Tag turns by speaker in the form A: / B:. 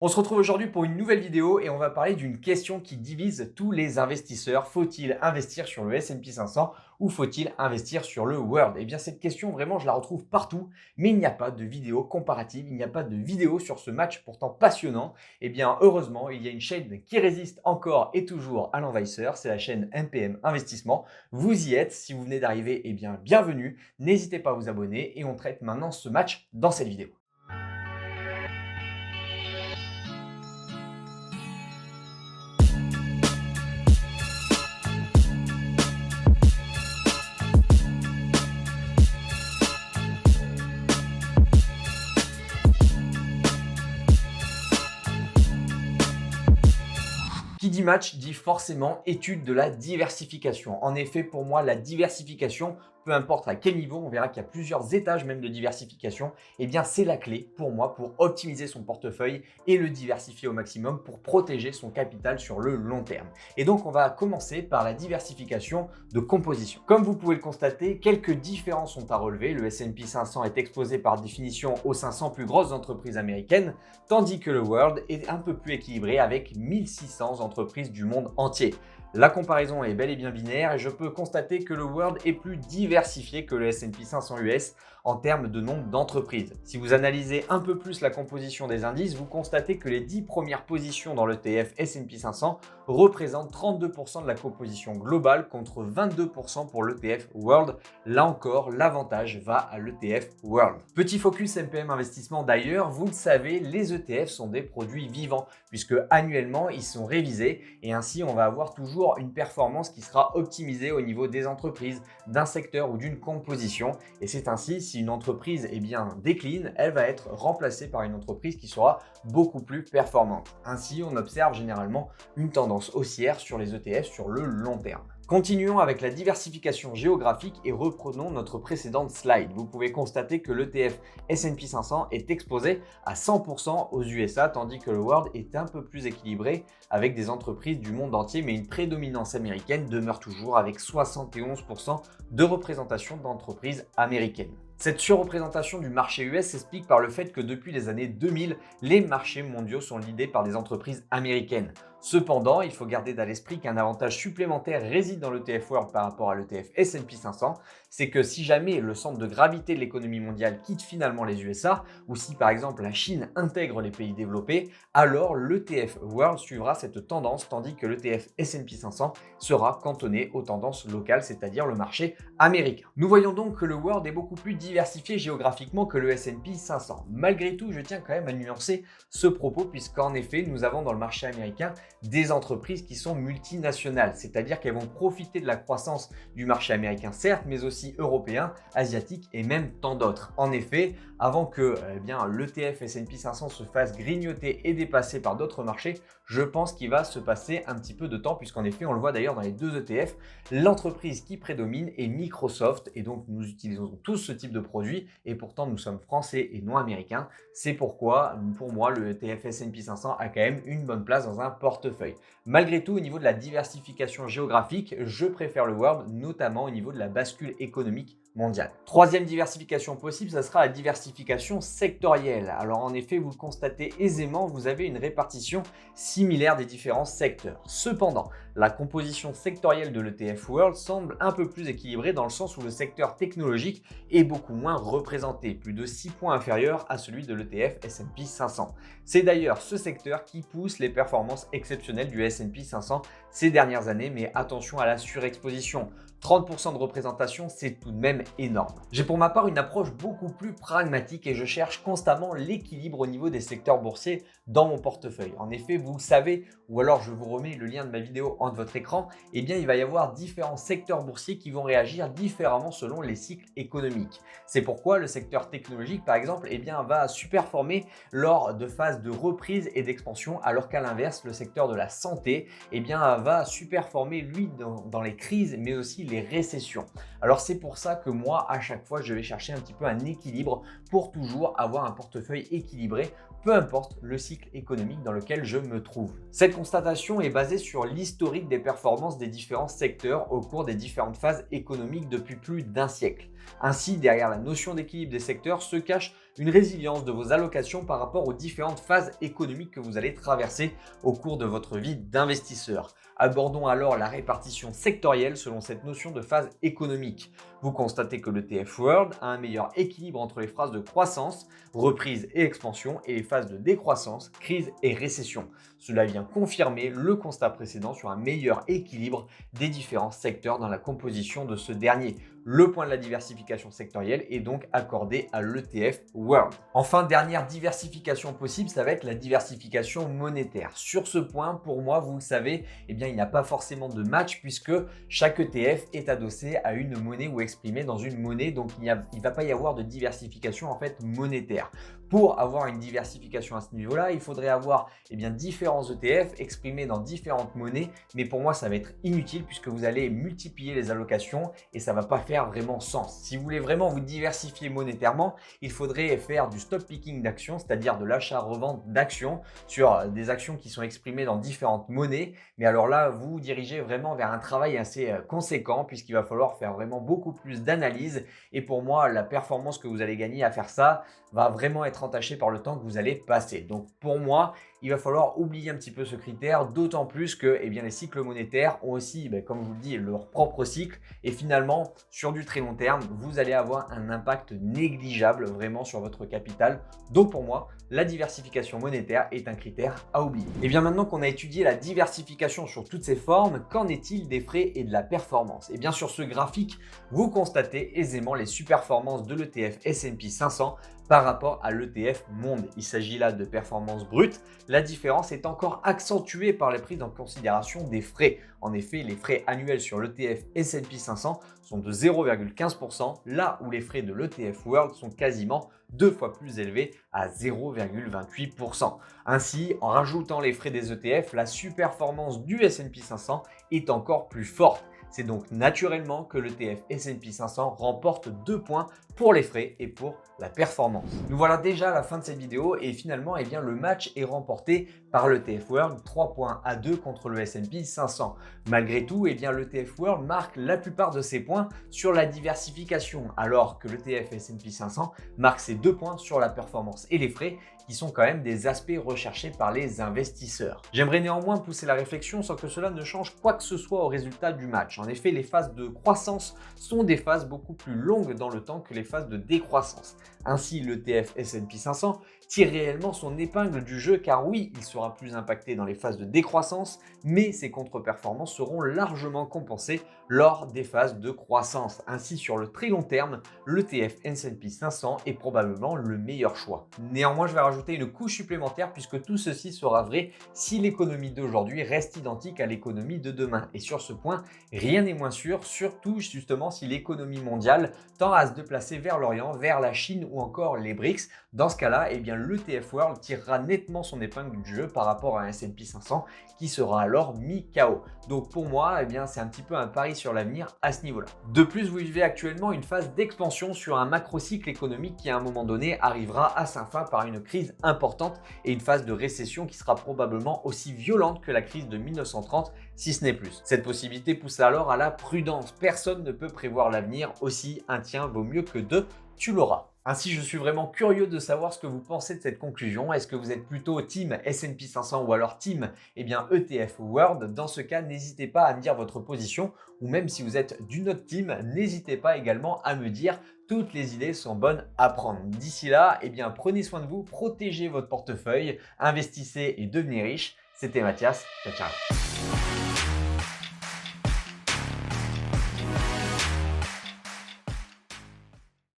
A: On se retrouve aujourd'hui pour une nouvelle vidéo et on va parler d'une question qui divise tous les investisseurs. Faut-il investir sur le S&P 500 ou faut-il investir sur le World? Eh bien cette question vraiment je la retrouve partout, mais il n'y a pas de vidéo comparative, il n'y a pas de vidéo sur ce match pourtant passionnant. Eh bien heureusement il y a une chaîne qui résiste encore et toujours à l'envahisseur, c'est la chaîne MPM Investissement. Vous y êtes, si vous venez d'arriver, eh bien bienvenue, n'hésitez pas à vous abonner et on traite maintenant ce match dans cette vidéo. Qui dit match dit forcément étude de la diversification. En effet, pour moi, la diversification, peu importe à quel niveau, on verra qu'il y a plusieurs étages même de diversification, eh bien c'est la clé pour moi pour optimiser son portefeuille et le diversifier au maximum pour protéger son capital sur le long terme. Et donc on va commencer par la diversification de composition. Comme vous pouvez le constater, quelques différences sont à relever. Le S&P 500 est exposé par définition aux 500 plus grosses entreprises américaines, tandis que le World est un peu plus équilibré avec 1600 entreprises du monde entier. La comparaison est bel et bien binaire et je peux constater que le World est plus diversifié que le S&P 500 US en termes de nombre d'entreprises. Si vous analysez un peu plus la composition des indices, vous constatez que les 10 premières positions dans l'ETF S&P 500 représentent 32% de la composition globale contre 22% pour l'ETF World. Là encore, l'avantage va à l'ETF World. Petit focus MPM Investissement d'ailleurs, vous le savez, les ETF sont des produits vivants puisque annuellement ils sont révisés et ainsi on va avoir toujours une performance qui sera optimisée au niveau des entreprises, d'un secteur ou d'une composition. Et c'est ainsi, si une entreprise décline, elle va être remplacée par une entreprise qui sera beaucoup plus performante. Ainsi, on observe généralement une tendance haussière sur les ETF sur le long terme. Continuons avec la diversification géographique et reprenons notre précédente slide. Vous pouvez constater que l'ETF S&P 500 est exposé à 100% aux USA, tandis que le World est un peu plus équilibré avec des entreprises du monde entier, mais une prédominance américaine demeure toujours avec 71% de représentation d'entreprises américaines. Cette surreprésentation du marché US s'explique par le fait que depuis les années 2000, les marchés mondiaux sont lidés par des entreprises américaines. Cependant, il faut garder à l'esprit qu'un avantage supplémentaire réside dans l'ETF World par rapport à l'ETF S&P 500, c'est que si jamais le centre de gravité de l'économie mondiale quitte finalement les USA, ou si par exemple la Chine intègre les pays développés, alors l'ETF World suivra cette tendance, tandis que l'ETF S&P 500 sera cantonné aux tendances locales, c'est-à-dire le marché américain. Nous voyons donc que le World est beaucoup plus diversifié géographiquement que le S&P 500. Malgré tout, je tiens quand même à nuancer ce propos puisqu'en effet, nous avons dans le marché américain des entreprises qui sont multinationales, c'est-à-dire qu'elles vont profiter de la croissance du marché américain certes, mais aussi européen, asiatique et même tant d'autres. En effet, avant que l'ETF S&P 500 se fasse grignoter et dépasser par d'autres marchés, je pense qu'il va se passer un petit peu de temps puisqu'en effet, on le voit d'ailleurs dans les deux ETF, l'entreprise qui prédomine est Microsoft et donc nous utilisons tous ce type de produit et pourtant nous sommes français et non américains. C'est pourquoi pour moi le ETF S&P 500 a quand même une bonne place dans un portefeuille. Malgré tout, au niveau de la diversification géographique, je préfère le World, notamment au niveau de la bascule économique mondiale. Troisième diversification possible, ça sera la diversification sectorielle. Alors en effet, vous le constatez aisément, vous avez une répartition similaire des différents secteurs. Cependant, la composition sectorielle de l'ETF World semble un peu plus équilibrée dans le sens où le secteur technologique est beaucoup moins représenté, plus de 6 points inférieur à celui de l'ETF S&P 500. C'est d'ailleurs ce secteur qui pousse les performances exceptionnelles du S&P 500 ces dernières années, mais attention à la surexposition. 30% de représentation, c'est tout de même énorme. J'ai pour ma part une approche beaucoup plus pragmatique et je cherche constamment l'équilibre au niveau des secteurs boursiers dans mon portefeuille. En effet, vous le savez, ou alors je vous remets le lien de ma vidéo en votre écran, eh bien il va y avoir différents secteurs boursiers qui vont réagir différemment selon les cycles économiques. C'est pourquoi le secteur technologique, par exemple, va superperformer lors de phases de reprise et d'expansion, alors qu'à l'inverse, le secteur de la santé va superperformer lui dans les crises, mais aussi les récessions. Alors c'est pour ça que moi, à chaque fois, je vais chercher un petit peu un équilibre pour toujours avoir un portefeuille équilibré, peu importe le cycle économique dans lequel je me trouve. Cette constatation est basée sur l'historique des performances des différents secteurs au cours des différentes phases économiques depuis plus d'un siècle. Ainsi, derrière la notion d'équilibre des secteurs se cache une résilience de vos allocations par rapport aux différentes phases économiques que vous allez traverser au cours de votre vie d'investisseur. Abordons alors la répartition sectorielle selon cette notion de phase économique. Vous constatez que l'ETF World a un meilleur équilibre entre les phases de croissance, reprise et expansion et les phases de décroissance, crise et récession. Cela vient confirmer le constat précédent sur un meilleur équilibre des différents secteurs dans la composition de ce dernier. Le point de la diversification sectorielle est donc accordé à l'ETF World. Enfin, dernière diversification possible, ça va être la diversification monétaire. Sur ce point, pour moi, vous le savez, il n'y a pas forcément de match puisque chaque ETF est adossé à une monnaie ou exprimé dans une monnaie, donc il ne va pas y avoir de diversification en fait monétaire. Pour avoir une diversification à ce niveau-là, il faudrait avoir différents ETF exprimés dans différentes monnaies, mais pour moi, ça va être inutile puisque vous allez multiplier les allocations et ça ne va pas faire vraiment sens. Si vous voulez vraiment vous diversifier monétairement, il faudrait faire du stock picking d'actions, c'est-à-dire de l'achat-revente d'actions sur des actions qui sont exprimées dans différentes monnaies. Mais alors là, vous vous dirigez vraiment vers un travail assez conséquent puisqu'il va falloir faire vraiment beaucoup plus d'analyse. Et pour moi, la performance que vous allez gagner à faire ça va vraiment être entachée par le temps que vous allez passer. Donc pour moi, il va falloir oublier un petit peu ce critère, d'autant plus que les cycles monétaires ont aussi, comme je vous le dis, leur propre cycle. Et finalement, sur du très long terme, vous allez avoir un impact négligeable vraiment sur votre capital. Donc pour moi, la diversification monétaire est un critère à oublier. Et bien maintenant qu'on a étudié la diversification sur toutes ses formes, qu'en est-il des frais et de la performance? Et bien sur ce graphique, vous constatez aisément les super-performances de l'ETF S&P 500 par rapport à l'ETF Monde. Il s'agit là de performance brute. La différence est encore accentuée par la prise en considération des frais. En effet, les frais annuels sur l'ETF S&P 500 sont de 0,15%, là où les frais de l'ETF World sont quasiment 2 fois plus élevés à 0,28%. Ainsi, en rajoutant les frais des ETF, la surperformance du S&P 500 est encore plus forte. C'est donc naturellement que l'ETF S&P 500 remporte 2 points pour les frais et pour la performance. Nous voilà déjà à la fin de cette vidéo et finalement le match est remporté par l'ETF World 3 points à 2 contre le S&P 500. Malgré tout, l'ETF World marque la plupart de ses points sur la diversification alors que l'ETF S&P 500 marque ses 2 points sur la performance et les frais qui sont quand même des aspects recherchés par les investisseurs. J'aimerais néanmoins pousser la réflexion sans que cela ne change quoi que ce soit au résultat du match. En effet, les phases de croissance sont des phases beaucoup plus longues dans le temps que les phases de décroissance. Ainsi, l'ETF S&P 500 tire réellement son épingle du jeu car oui, il sera plus impacté dans les phases de décroissance, mais ses contre-performances seront largement compensées lors des phases de croissance. Ainsi, sur le très long terme, l'ETF S&P 500 est probablement le meilleur choix. Néanmoins, je vais rajouter une couche supplémentaire puisque tout ceci sera vrai si l'économie d'aujourd'hui reste identique à l'économie de demain. Et sur ce point, rien n'est moins sûr, surtout justement si l'économie mondiale tend à se déplacer vers l'Orient, vers la Chine ou encore les BRICS. Dans ce cas-là, l'ETF World tirera nettement son épingle du jeu par rapport à un S&P 500 qui sera alors mis KO. Donc pour moi, c'est un petit peu un pari sur l'avenir à ce niveau-là. De plus, vous vivez actuellement une phase d'expansion sur un macro-cycle économique qui à un moment donné arrivera à sa fin par une crise importante et une phase de récession qui sera probablement aussi violente que la crise de 1930, si ce n'est plus. Cette possibilité pousse alors à la prudence. Personne ne peut prévoir l'avenir, aussi un tien vaut mieux que deux, tu l'auras. Ainsi, je suis vraiment curieux de savoir ce que vous pensez de cette conclusion. Est-ce que vous êtes plutôt team S&P 500 ou alors team ETF World? Dans ce cas, n'hésitez pas à me dire votre position ou même si vous êtes d'une autre team, n'hésitez pas également à me dire. Toutes les idées sont bonnes à prendre. D'ici là, prenez soin de vous, protégez votre portefeuille, investissez et devenez riche. C'était Mathias. Ciao, ciao.